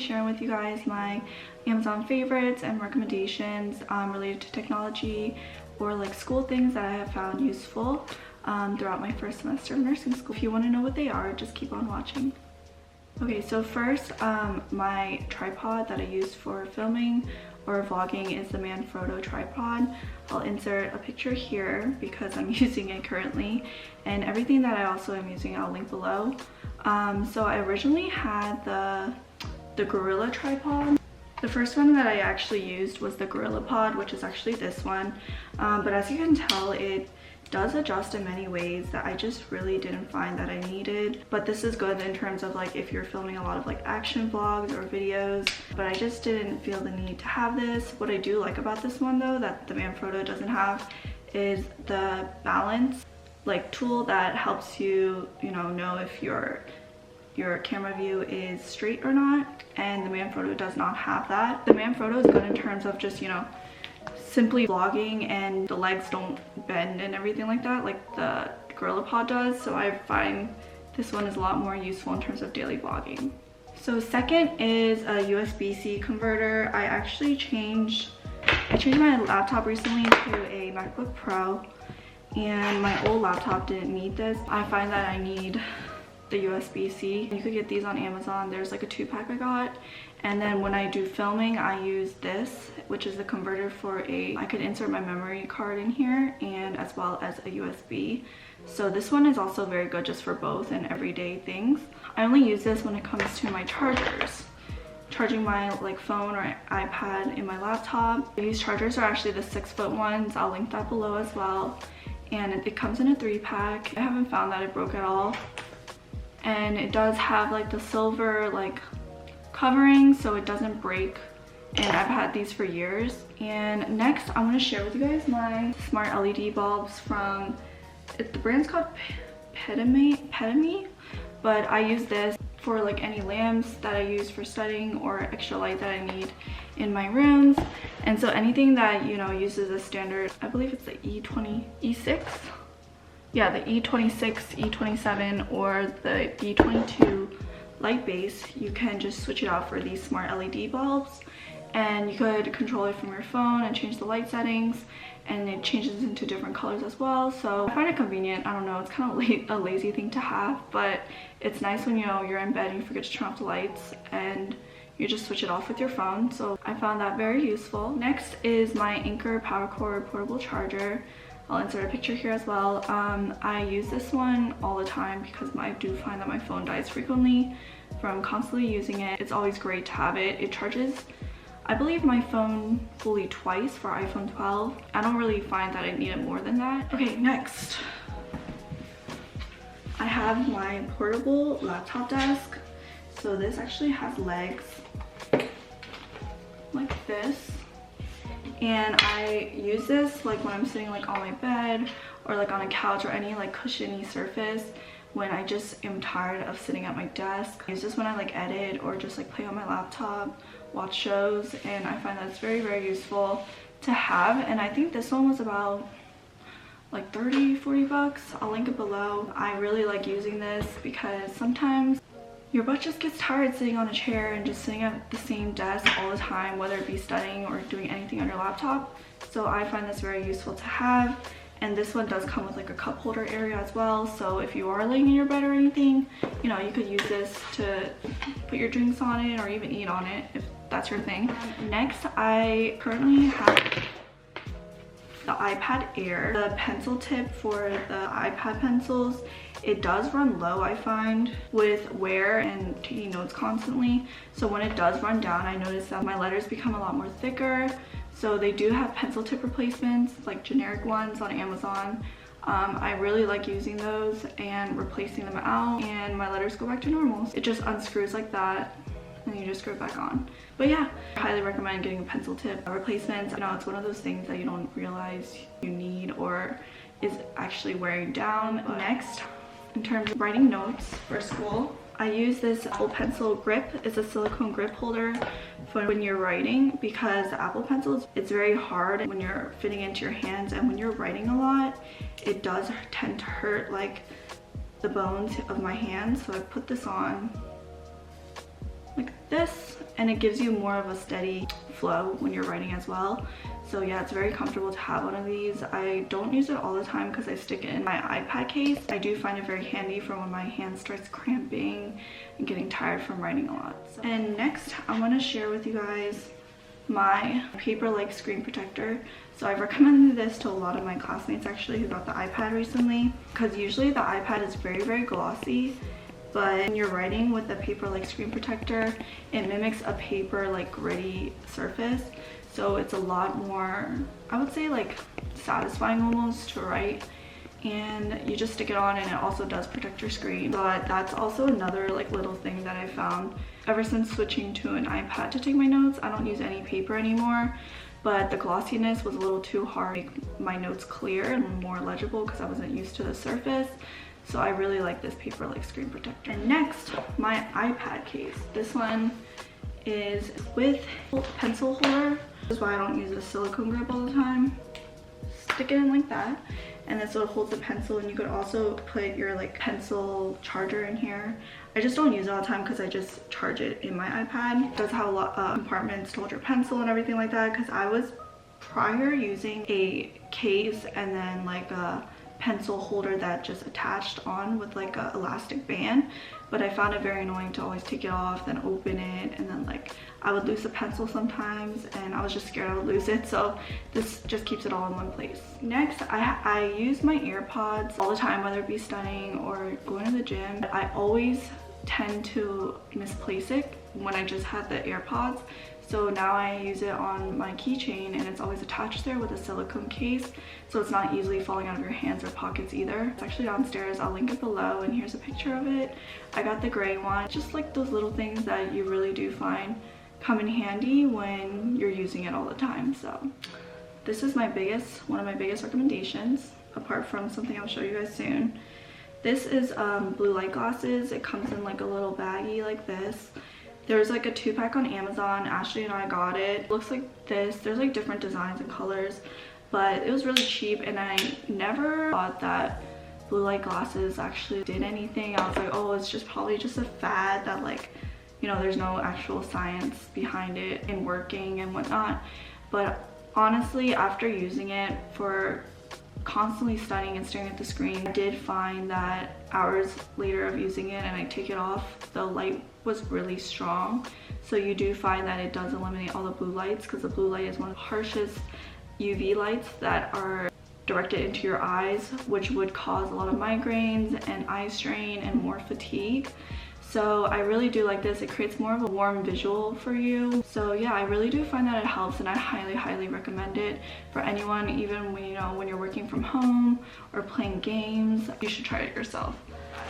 sharing with you guys my Amazon favorites and recommendations related to technology or like school things that I have found useful throughout my first semester of nursing school. If you want to know what they are, just keep on watching. Okay, so first, my tripod that I use for filming or vlogging is the Manfrotto Tripod. I'll insert a picture here because I'm using it currently, and everything that I also am using I'll link below. So I originally had the Gorilla Tripod. The first one that I actually used was the Gorilla Pod, which is actually this one, but as you can tell, it does adjust in many ways that I just really didn't find that I needed. But this is good in terms of like if you're filming a lot of like action vlogs or videos, but I just didn't feel the need to have this. What I do like about this one though that the Manfrotto doesn't have is the balance like tool that helps you know if your camera view is straight or not, and the Manfrotto does not have that. The Manfrotto is good in terms of just simply vlogging and the legs don't bend and everything like that like the Gorilla Pod does, so I find this one is a lot more useful in terms of daily vlogging. So second is a USB-C converter. I actually changed my laptop recently to a MacBook Pro, and my old laptop didn't need this. I find that I need the USB-C. You could get these on Amazon. There's like a 2-pack I got. And then when I do filming, I use this, which is the converter for I could insert my memory card in here, and as well as a USB. So this one is also very good just for both and everyday things. I only use this when it comes to my chargers. Charging my like phone or iPad in my laptop. These chargers are actually the 6-foot ones. I'll link that below as well. And it comes in a 3-pack. I haven't found that it broke at all. And it does have like the silver like covering so it doesn't break, and I've had these for years. And next I want to share with you guys my smart LED bulbs from the brand's called Petame, but I use this for like any lamps that I use for studying or extra light that I need in my rooms. And so anything that uses a standard, I believe it's the E6, yeah, the E26, E27, or the E22 light base, you can just switch it out for these smart LED bulbs, and you could control it from your phone and change the light settings, and it changes into different colors as well. So I find it convenient. I don't know, it's kind of a lazy thing to have, but it's nice when you're in bed and you forget to turn off the lights and you just switch it off with your phone. So I found that very useful. Next is my Anker power cord portable charger. I'll insert a picture here as well. I use this one all the time because I do find that my phone dies frequently from constantly using it. It's always great to have it. It charges, I believe, my phone fully twice for iPhone 12. I don't really find that I need it more than that. Okay, next. I have my portable laptop desk. So this actually has legs like this. And I use this like when I'm sitting like on my bed or like on a couch or any like cushiony surface when I just am tired of sitting at my desk. I use this when I like edit or just like play on my laptop, watch shows, and I find that it's very, very useful to have. And I think this one was about like 30-40 bucks. I'll link it below. I really like using this because sometimes your butt just gets tired sitting on a chair and just sitting at the same desk all the time, whether it be studying or doing anything on your laptop. So I find this very useful to have. And this one does come with like a cup holder area as well. So if you are laying in your bed or anything, you could use this to put your drinks on it or even eat on it if that's your thing. Next, I currently have the iPad Air, the pencil tip for the iPad pencils. It does run low, I find, with wear and taking notes constantly. So when it does run down, I notice that my letters become a lot more thicker. So they do have pencil tip replacements, like generic ones on Amazon. I really like using those and replacing them out, and my letters go back to normal. It just unscrews like that, and you just screw it back on. But yeah, I highly recommend getting a pencil tip replacement. It's one of those things that you don't realize you need or is actually wearing down. Next, in terms of writing notes for school, I use this Apple Pencil grip. It's a silicone grip holder for when you're writing, because the Apple Pencil, it's very hard when you're fitting into your hands, and when you're writing a lot, it does tend to hurt like the bones of my hands. So I put this on like this, and it gives you more of a steady flow when you're writing as well. So yeah, it's very comfortable to have one of these. I don't use it all the time because I stick it in my iPad case. I do find it very handy for when my hand starts cramping and getting tired from writing a lot. So, and next I want to share with you guys my paper-like screen protector. So I've recommended this to a lot of my classmates actually who got the iPad recently, because usually the iPad is very glossy, but when you're writing with the paper-like screen protector, it mimics a paper-like gritty surface. So it's a lot more, I would say, like satisfying almost to write, and you just stick it on and it also does protect your screen. But that's also another like little thing that I found ever since switching to an iPad to take my notes. I don't use any paper anymore, but the glossiness was a little too hard to make my notes clear and more legible because I wasn't used to the surface. So I really like this paper-like screen protector. And next, my iPad case. This one is with pencil holder. This is why I don't use a silicone grip all the time. Stick it in like that, and then so it holds the pencil, and you could also put your like pencil charger in here. I just don't use it all the time because I just charge it in my iPad. It does have a lot of compartments to hold your pencil and everything like that, because I was prior using a case and then like a pencil holder that just attached on with like a elastic band, but I found it very annoying to always take it off, then open it, and then like I would lose a pencil sometimes, and I was just scared I would lose it. So this just keeps it all in one place. Next, I use my AirPods all the time, whether it be studying or going to the gym. I always tend to misplace it when I just had the AirPods. So now I use it on my keychain, and it's always attached there with a silicone case, so it's not easily falling out of your hands or pockets either. It's actually downstairs. I'll link it below, and here's a picture of it. I got the gray one. Just like those little things that you really do find come in handy when you're using it all the time. So this is one of my biggest recommendations, apart from something I'll show you guys soon. This is blue light glasses. It comes in like a little baggie like this. There's like a 2-pack on Amazon. Ashley and I got it. It looks like this. There's like different designs and colors, but it was really cheap, and I never thought that blue light glasses actually did anything. I was like, oh, it's just probably just a fad that, like, you know, there's no actual science behind it and working and whatnot. But honestly, after using it for constantly studying and staring at the screen, I did find that hours later of using it and I take it off, the light was really strong. So you do find that it does eliminate all the blue lights, because the blue light is one of the harshest UV lights that are directed into your eyes, which would cause a lot of migraines and eye strain and more fatigue. So I really do like this. It creates more of a warm visual for you. So yeah, I really do find that it helps, and I highly recommend it for anyone, even when, you know, when you're working from home or playing games. You should try it yourself.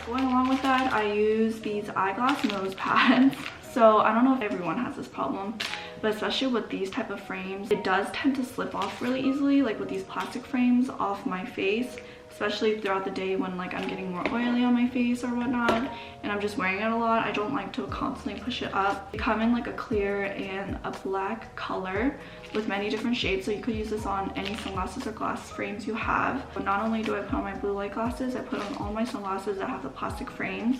Going along with that, I use these eyeglass nose pads. So I don't know if everyone has this problem, but especially with these type of frames, it does tend to slip off really easily, like with these plastic frames, off my face, especially throughout the day when like I'm getting more oily on my face or whatnot and I'm just wearing it a lot. I don't like to constantly push it up. They come in like a clear and a black color with many different shades, so you could use this on any sunglasses or glass frames you have. But not only do I put on my blue light glasses, I put on all my sunglasses that have the plastic frames,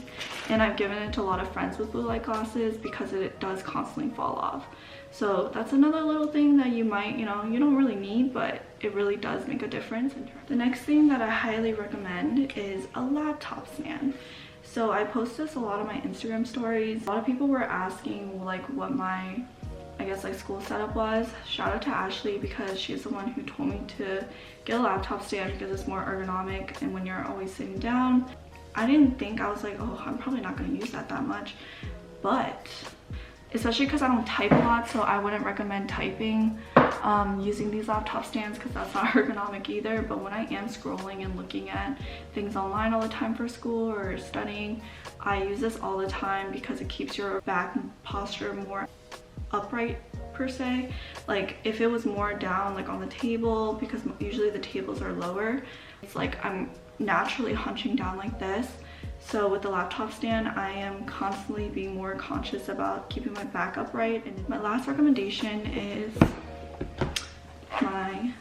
and I've given it to a lot of friends with blue light glasses because it does constantly fall off. So that's another little thing that you might, you know, you don't really need, but it really does make a difference. The next thing that I highly recommend is a laptop stand. So I post this a lot on my Instagram stories. A lot of people were asking like what my, I guess, like school setup was. Shout out to Ashley, because she's the one who told me to get a laptop stand because it's more ergonomic, and when you're always sitting down, I didn't think, I was like, oh, I'm probably not going to use that much, but especially because I don't type a lot, so I wouldn't recommend typing using these laptop stands because that's not ergonomic either. But when I am scrolling and looking at things online all the time for school or studying, I use this all the time because it keeps your back posture more upright per se. Like if it was more down like on the table, because usually the tables are lower, it's like I'm naturally hunching down like this. So with the laptop stand, I am constantly being more conscious about keeping my back upright. And my last recommendation is my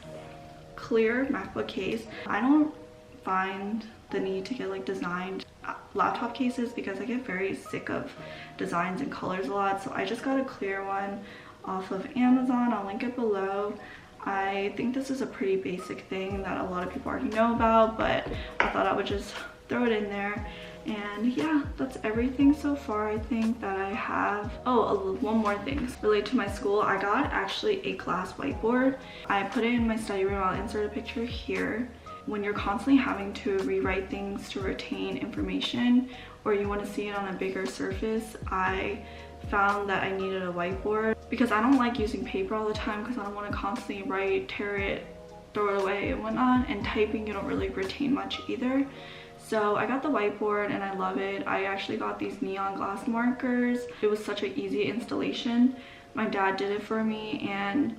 clear MacBook case. I don't find the need to get like designed laptop cases because I get very sick of designs and colors a lot. So I just got a clear one off of Amazon. I'll link it below. I think this is a pretty basic thing that a lot of people already know about, but I thought I would just throw it in there. And yeah, that's everything so far I think that I have. Oh, one more thing related to my school. I got actually a glass whiteboard. I put it in my study room. I'll insert a picture here. When you're constantly having to rewrite things to retain information, or you want to see it on a bigger surface, I found that I needed a whiteboard because I don't like using paper all the time because I don't want to constantly write, tear it, throw it away and whatnot, and typing you don't really retain much either. So I got the whiteboard and I love it. I actually got these neon glass markers. It was such an easy installation. My dad did it for me and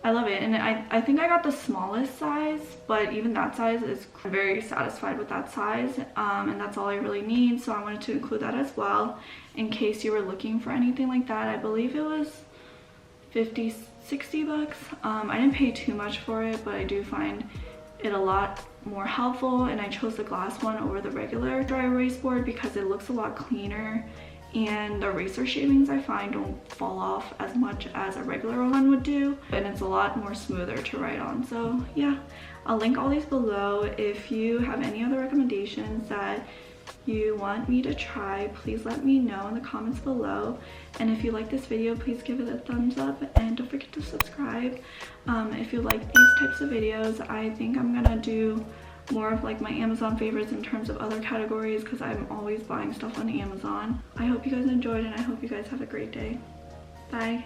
I love it. And I think I got the smallest size, but even that size is very satisfied with that size. And that's all I really need. So I wanted to include that as well in case you were looking for anything like that. I believe it was 50, 60 bucks. I didn't pay too much for it, but I do find it a lot more helpful, and I chose the glass one over the regular dry erase board because it looks a lot cleaner and the eraser shavings I find don't fall off as much as a regular one would do, and it's a lot more smoother to write on. So yeah, I'll link all these below. If you have any other recommendations that you want me to try, please let me know in the comments below. And if you like this video, please give it a thumbs up and don't forget to subscribe. If you like these types of videos, I think I'm gonna do more of like my Amazon favorites in terms of other categories because I'm always buying stuff on Amazon. I hope you guys enjoyed and I hope you guys have a great day. Bye.